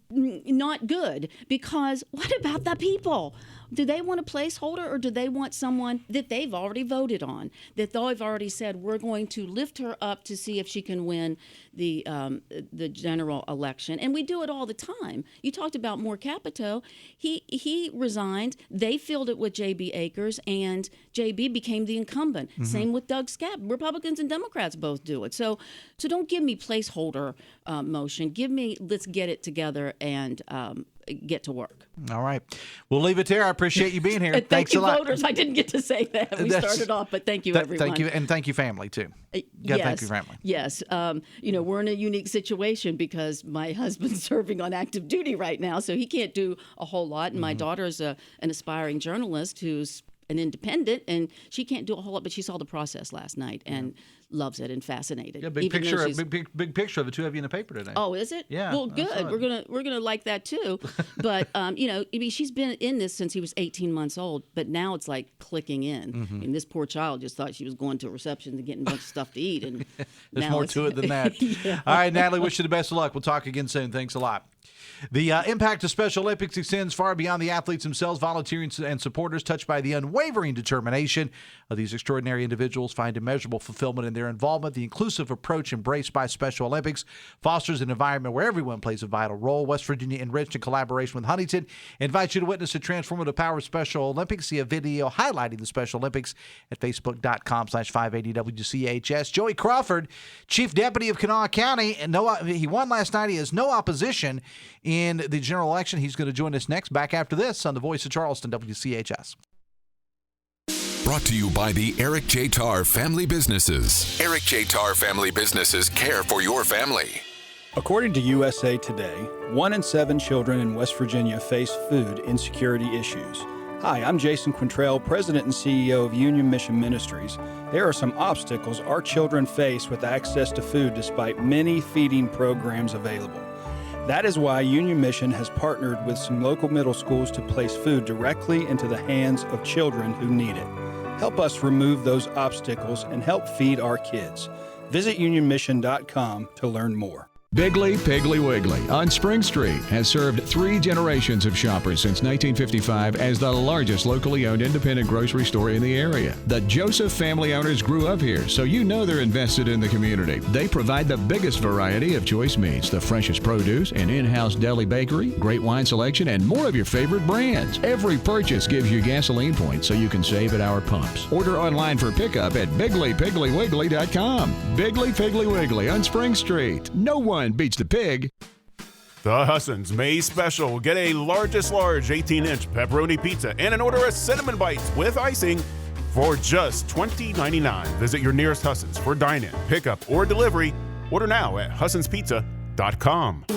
not good, because what about the people? Do they want a placeholder, or do they want someone that they've already voted on, that they've already said, we're going to lift her up to see if she can win the general election? And we do it all the time. You talked about Moore Capito. He resigned. They filled it with J.B. Akers, and J.B. became the incumbent. Same with Doug Skapp. Republicans and Democrats both do it. So don't give me placeholder motion. Give me, let's get it together and get to work. All right. We'll leave it there. I appreciate you being here. Thanks a lot. Voters. I didn't get to say that. We started off, but thank you, everyone. Thank you, and thank you, family, too. Yes. Thank you, family. Yes. We're in a unique situation because my husband's serving on active duty right now, so he can't do a whole lot. And my daughter's an aspiring journalist who's an independent, and she can't do a whole lot, but she saw the process last night and loves it and fascinated. Yeah, big picture of the two of you in the paper today. Oh, is it? Yeah. Well, good. We're gonna like that too. But she's been in this since he was 18 months old, but now it's like clicking in. And this poor child just thought she was going to a reception and getting a bunch of stuff to eat, and there's more to it than that. Yeah. All right, Natalie, wish you the best of luck. We'll talk again soon. Thanks a lot. The impact of Special Olympics extends far beyond the athletes themselves. Volunteers and supporters, touched by the unwavering determination of these extraordinary individuals, find immeasurable fulfillment in their involvement. The inclusive approach embraced by Special Olympics fosters an environment where everyone plays a vital role. West Virginia, enriched in collaboration with Huntington, invites you to witness the transformative power of Special Olympics. See a video highlighting the Special Olympics at facebook.com/580WCHS. Joey Crawford, Chief Deputy of Kanawha County, and he won last night. He has no opposition in the general election. He's going to join us next, back after this on the Voice of Charleston, WCHS. Brought to you by the Eric J. Tarr Family Businesses. Eric J. Tarr Family Businesses care for your family. According to USA Today, 1 in 7 children in West Virginia face food insecurity issues. Hi, I'm Jason Quintrell, President and CEO of Union Mission Ministries. There are some obstacles our children face with access to food despite many feeding programs available. That is why Union Mission has partnered with some local middle schools to place food directly into the hands of children who need it. Help us remove those obstacles and help feed our kids. Visit unionmission.com to learn more. Bigley Piggly Wiggly on Spring Street has served 3 generations of shoppers since 1955 as the largest locally owned independent grocery store in the area. The Joseph family owners grew up here, so you know they're invested in the community. They provide the biggest variety of choice meats, the freshest produce, an in-house deli bakery, great wine selection, and more of your favorite brands. Every purchase gives you gasoline points so you can save at our pumps. Order online for pickup at BigleyPigglyWiggly.com. Bigley Piggly Wiggly on Spring Street. No one beats the pig. The Hussons May Special. Get a largest large 18-inch pepperoni pizza and an order of cinnamon bites with icing for just $20.99. Visit your nearest Hussons for dine-in, pickup, or delivery. Order now at HussonsPizza.com.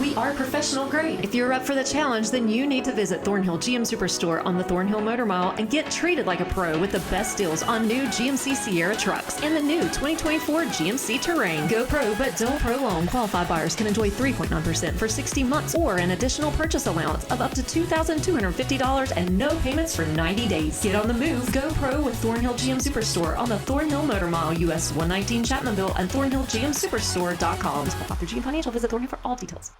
We are professional grade. If you're up for the challenge, then you need to visit Thornhill GM Superstore on the Thornhill Motor Mile and get treated like a pro with the best deals on new GMC Sierra trucks and the new 2024 GMC Terrain. Go pro, but don't prolong. Qualified buyers can enjoy 3.9% for 60 months or an additional purchase allowance of up to $2,250 and no payments for 90 days. Get on the move. Go pro with Thornhill GM Superstore on the Thornhill Motor Mile, US 119 Chapmanville, and ThornhillGMSuperstore.com. After GM Financial, visit Thornhill for all details.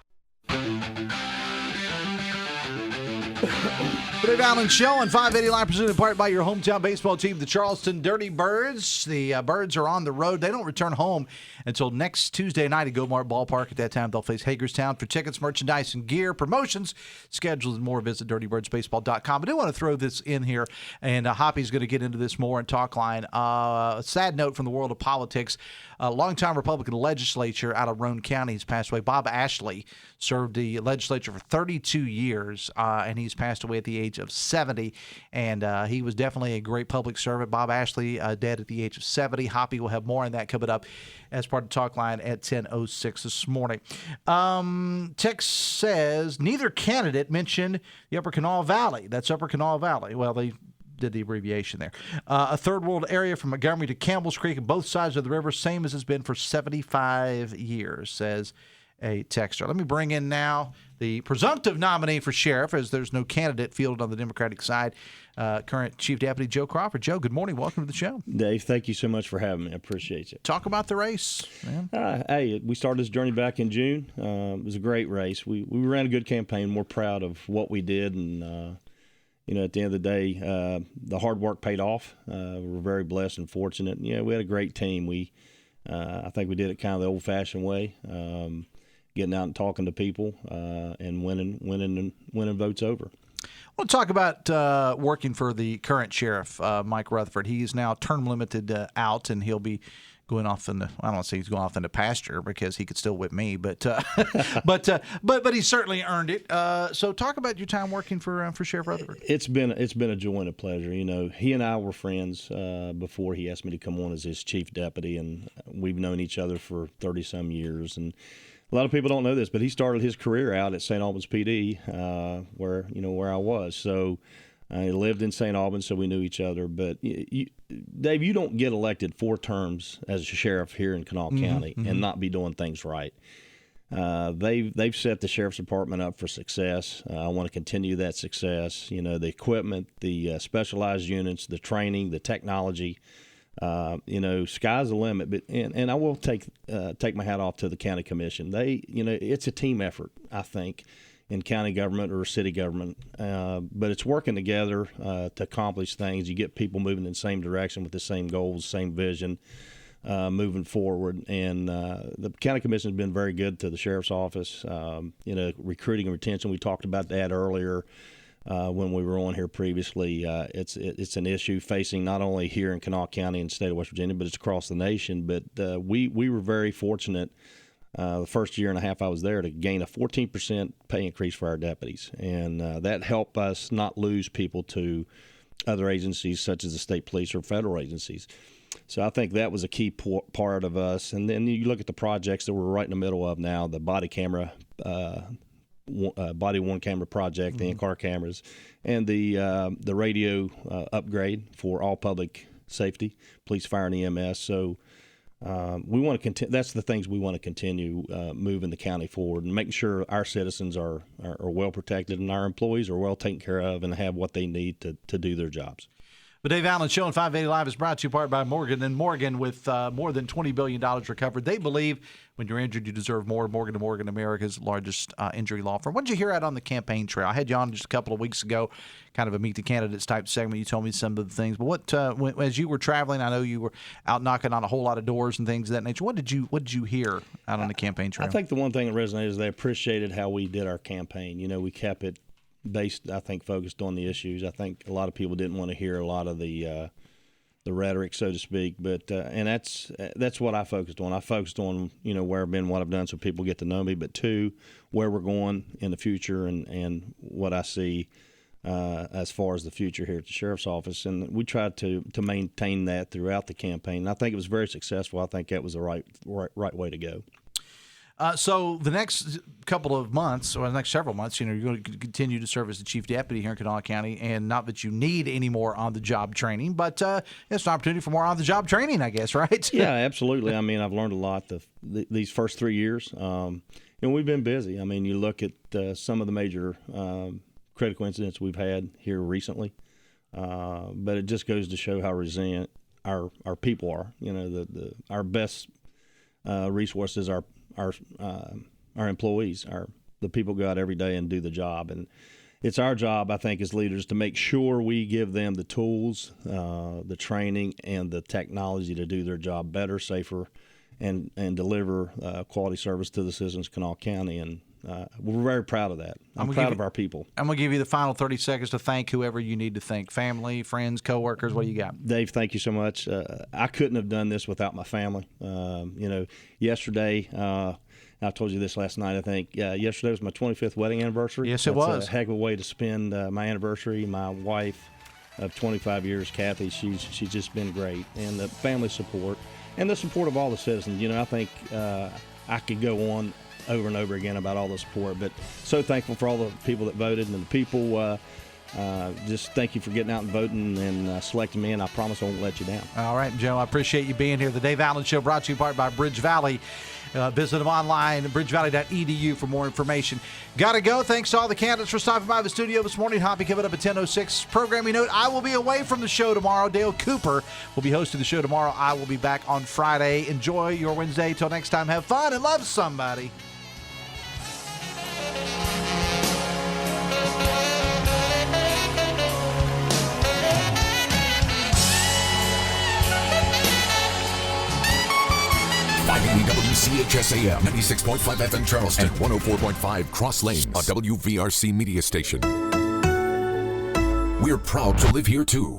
Dave Allen Show on 580 Live, presented in part by your hometown baseball team, the Charleston Dirty Birds. The Birds are on the road. They don't return home until next Tuesday night at Gomart Ballpark. At that time, they'll face Hagerstown. For tickets, merchandise, and gear, promotions, schedules, and more, visit dirtybirdsbaseball.com. I do want to throw this in here, and Hoppy's going to get into this more in Talk Line. A sad note from the world of politics. A longtime Republican legislator out of Roane County has passed away. Bob Ashley served the legislature for 32 years, and he's passed away at the age of 70. And he was definitely a great public servant. Bob Ashley, dead at the age of 70. Hoppy will have more on that coming up as part of Talk Line at 10:06 this morning. Text says neither candidate mentioned the Upper Kanawha Valley. That's Upper Kanawha Valley. Well, they did the abbreviation there. A third world area from Montgomery to Campbell's Creek and both sides of the river, same as it's been for 75 years, says a texter. Let me bring in now the presumptive nominee for sheriff, as there's no candidate fielded on the Democratic side, current Chief Deputy Joe Crawford. Joe, good morning. Welcome to the show. Dave, thank you so much for having me. I appreciate it. Talk about the race, man. Hey, we started this journey back in June. It was a great race. We ran a good campaign. We're proud of what we did, and at the end of the day, the hard work paid off. We're very blessed and fortunate. We had a great team. I think we did it kind of the old-fashioned way, getting out and talking to people and winning votes over. We'll talk about working for the current sheriff, Mike Rutherford. He is now term limited out, and he'll be going off in the, I don't want to say he's going off into pasture because he could still whip me, but he certainly earned it. So talk about your time working for Sheriff Rutherford. It's been a joy and a pleasure. He and I were friends before he asked me to come on as his chief deputy, and we've known each other for 30-some years. And a lot of people don't know this, but he started his career out at St. Albans PD, where I was. So I lived in St. Albans, so we knew each other. But Dave, you don't get elected 4 terms as a sheriff here in Kanawha County and not be doing things right. They've set the sheriff's department up for success. I want to continue that success. The equipment, the specialized units, the training, the technology. Sky's the limit. But and I will take my hat off to the county commission. It's a team effort, I think. in county government or city government. But it's working together to accomplish things. You get people moving in the same direction with the same goals, same vision, moving forward. And the county commission has been very good to the sheriff's office. Recruiting and retention, we talked about that earlier when we were on here previously. It's an issue facing not only here in Kanawha County and the state of West Virginia, but it's across the nation. But we were very fortunate the first year and a half I was there to gain a 14% pay increase for our deputies. And that helped us not lose people to other agencies such as the state police or federal agencies. So I think that was a key part of us. And then you look at the projects that we're right in the middle of now, the body camera, body worn camera project, the in-car cameras, and the radio upgrade for all public safety, police, fire, and EMS. So we want to continue. That's the things we want to continue moving the county forward and making sure our citizens are well protected and our employees are well taken care of and have what they need to do their jobs. The Dave Allen Show on 580 Live is brought to you part by Morgan. And Morgan, with more than $20 billion recovered, they believe when you're injured, you deserve more. Morgan & Morgan, America's largest injury law firm. What did you hear out on the campaign trail? I had you on just a couple of weeks ago, kind of a Meet the Candidates type segment. You told me some of the things. But what, as you were traveling, I know you were out knocking on a whole lot of doors and things of that nature. What did you hear out on the campaign trail? I think the one thing that resonated is they appreciated how we did our campaign. We kept it based, I think, focused on the issues. I think a lot of people didn't want to hear a lot of the rhetoric, so to speak. But and that's what I focused on. I focused on where I've been, what I've done, so people get to know me. But two, where we're going in the future and what I see as far as the future here at the sheriff's office. And we tried to maintain that throughout the campaign. And I think it was very successful. I think that was the right way to go. So the next couple of months, or the next several months, you're going to continue to serve as the chief deputy here in Kanawha County, and not that you need any more on-the-job training, but it's an opportunity for more on-the-job training, I guess, right? Yeah, absolutely. I mean, I've learned a lot these first 3 years. We've been busy. I mean, you look at some of the major critical incidents we've had here recently, but it just goes to show how resilient our people are. Our best resources are our employees, the people go out every day and do the job. And it's our job, I think, as leaders to make sure we give them the tools, the training, and the technology to do their job better, safer, and deliver quality service to the citizens of Kanawha County. And we're very proud of that. I'm proud of our people. I'm going to give you the final 30 seconds to thank whoever you need to thank. Family, friends, coworkers, what do you got? Dave, thank you so much. I couldn't have done this without my family. Yesterday, I told you this last night, I think. Yesterday was my 25th wedding anniversary. Yes, it was. That's a heck of a way to spend my anniversary. My wife of 25 years, Kathy, she's just been great. And the family support and the support of all the citizens. I think I could go on over and over again about all the support, but so thankful for all the people that voted, and the people just thank you for getting out and voting and selecting me, and I promise I won't let you down. All right, Joe, I appreciate you being here. The Dave Allen Show brought to you in part by Bridge Valley. Visit them online, bridgevalley.edu for more information. Got to go. Thanks to all the candidates for stopping by the studio this morning. Hoppy coming up at 10:06. Programming note, I will be away from the show tomorrow. Dale Cooper will be hosting the show tomorrow. I will be back on Friday. Enjoy your Wednesday. Till next time, have fun and love somebody. WCHS AM 96.5 FM Charleston, 104.5 Cross Lanes, a WVRC media station. We're proud to live here too.